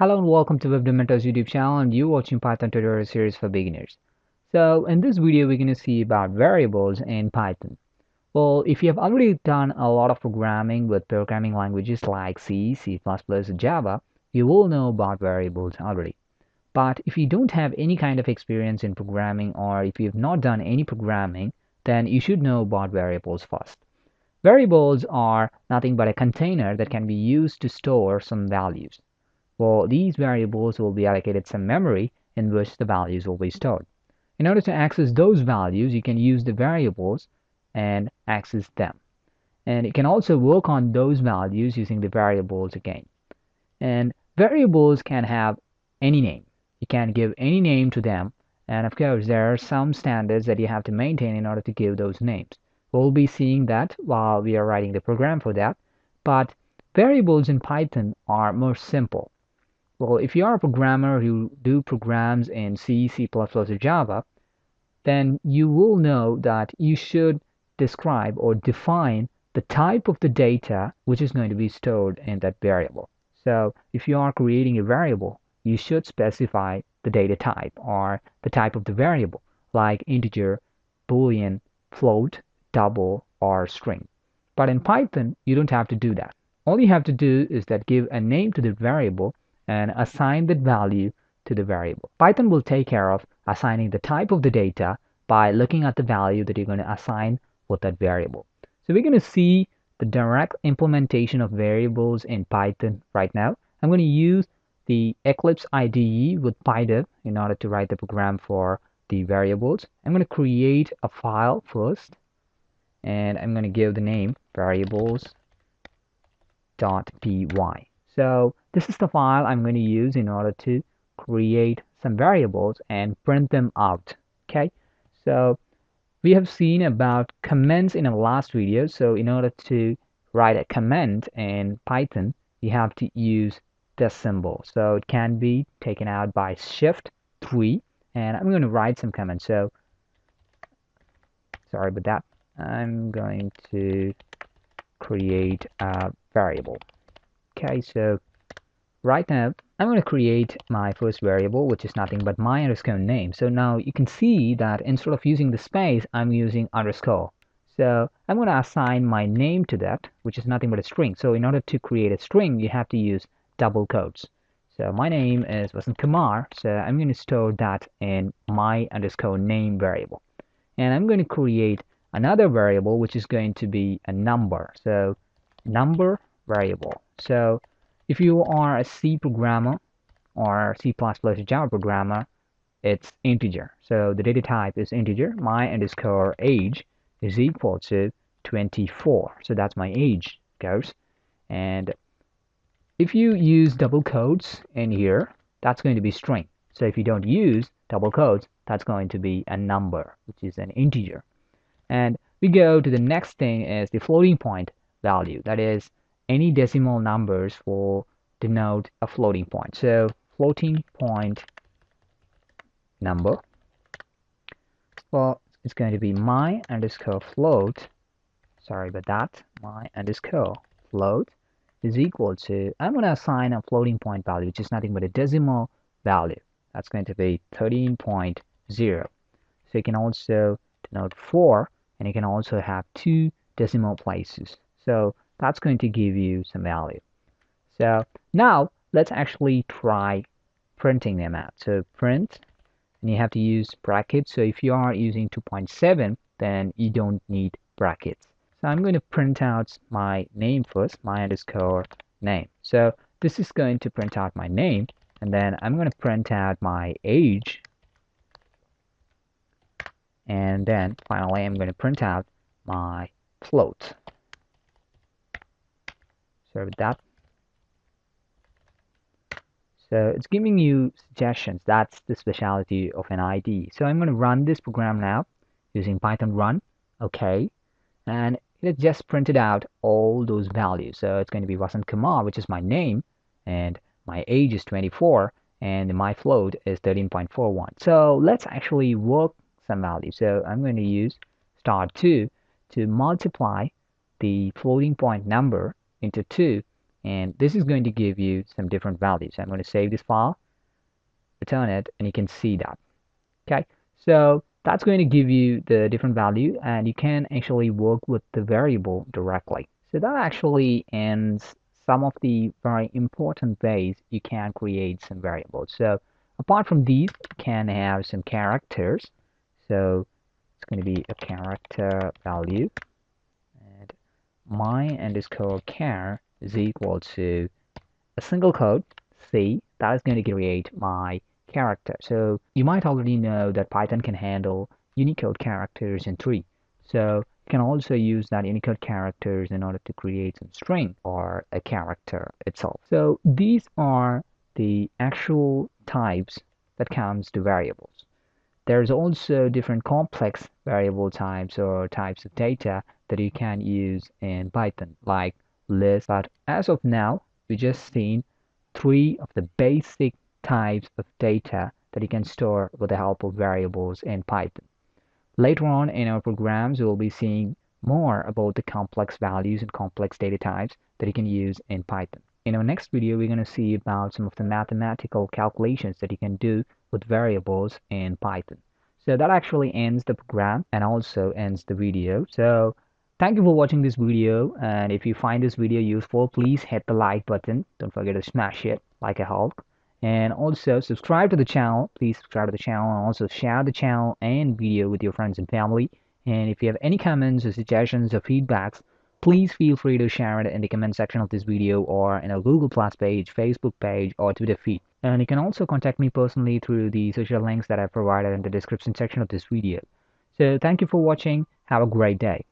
Hello and welcome to WebDevMentors YouTube channel, and you're watching Python tutorial series for beginners. So in this video we're going to see about variables in Python. Well, if you have already done a lot of programming with programming languages like C, C++, Java, you will know about variables already. But if you don't have any kind of experience in programming, or if you have not done any programming, then you should know about variables first. Variables are nothing but a container that can be used to store some values. Well, these variables will be allocated some memory in which the values will be stored. In order to access those values, you can use the variables and access them. And you can also work on those values using the variables again. And variables can have any name. You can give any name to them. And of course, there are some standards that you have to maintain in order to give those names. We'll be seeing that while we are writing the program for that. But variables in Python are more simple. Well, if you are a programmer who do programs in C, C++, or Java, then you will know that you should describe or define the type of the data which is going to be stored in that variable. So if you are creating a variable, you should specify the data type or the type of the variable, like integer, boolean, float, double, or string. But in Python, you don't have to do that. All you have to do is that give a name to the variable and assign that value to the variable. Python will take care of assigning the type of the data by looking at the value that you're going to assign with that variable. So we're going to see the direct implementation of variables in Python right now. I'm going to use the Eclipse IDE with PyDev in order to write the program for the variables. I'm going to create a file first, and I'm going to give the name variables.py. So this is the file I'm going to use in order to create some variables and print them out. Okay, so we have seen about comments in our last video. So in order to write a comment in Python, you have to use this symbol. So it can be taken out by Shift 3, and I'm going to write some comments. So sorry about that. I'm going to create a variable. Okay, so right now I'm going to create my first variable, which is nothing but my underscore name. So now you can see that instead of using the space, I'm using underscore. So I'm going to assign my name to that, which is nothing but a string. So in order to create a string, you have to use double quotes. So my name is Vasandkumar, so I'm going to store that in my underscore name variable. And I'm going to create another variable, which is going to be a number. So number variable. So if you are a C programmer or C++ Java programmer, it's integer. So the data type is integer. My underscore age is equal to 24. So that's my age goes. And if you use double quotes in here, that's going to be string. So if you don't use double quotes, that's going to be a number, which is an integer. And we go to the next thing is the floating point value. That is any decimal numbers will denote a floating point. So floating point number, well, it's going to be my underscore float. Sorry about that. My underscore float is equal to, I'm going to assign a floating point value, which is nothing but a decimal value. That's going to be 13.0. So you can also denote 4, and you can also have 2 decimal places. So that's going to give you some value. So now let's actually try printing them out. So print, and you have to use brackets. So if you are using 2.7, then you don't need brackets. So I'm going to print out my name first, my underscore name. So this is going to print out my name, and then I'm going to print out my age. And then finally, I'm going to print out my float. Sorry about that. So it's giving you suggestions. That's the specialty of an IDE. So I'm going to run this program now using Python run. Okay. And it just printed out all those values. So it's going to be Vasandkumar, which is my name, and my age is 24, and my float is 13.41. So let's actually work some values. So I'm going to use *2 to multiply the floating point number into 2 and this is going to give you some different values. I'm going to save this file, return it, and you can see that. Okay, so that's going to give you the different value, and you can actually work with the variable directly. So that actually ends some of the very important ways you can create some variables. So apart from these, you can have some characters. So it's going to be a character value, and my underscore char is equal to a single code C that is going to create my character. So you might already know that Python can handle Unicode characters in 3. So you can also use that Unicode characters in order to create some string or a character itself. So these are the actual types that comes to variables. There's also different complex variable types or types of data that you can use in Python, like list. But as of now, we just seen 3 of the basic types of data that you can store with the help of variables in Python. Later on in our programs, we'll be seeing more about the complex values and complex data types that you can use in Python. In our next video, we're going to see about some of the mathematical calculations that you can do with variables in Python. So that actually ends the program and also ends the video. So thank you for watching this video. And if you find this video useful, please hit the like button. Don't forget to smash it like a Hulk. And also subscribe to the channel. Please subscribe to the channel and also share the channel and video with your friends and family. And if you have any comments or suggestions or feedbacks, please feel free to share it in the comment section of this video or in our Google Plus page, Facebook page, or Twitter feed. And you can also contact me personally through the social links that I provided in the description section of this video. So thank you for watching. Have a great day.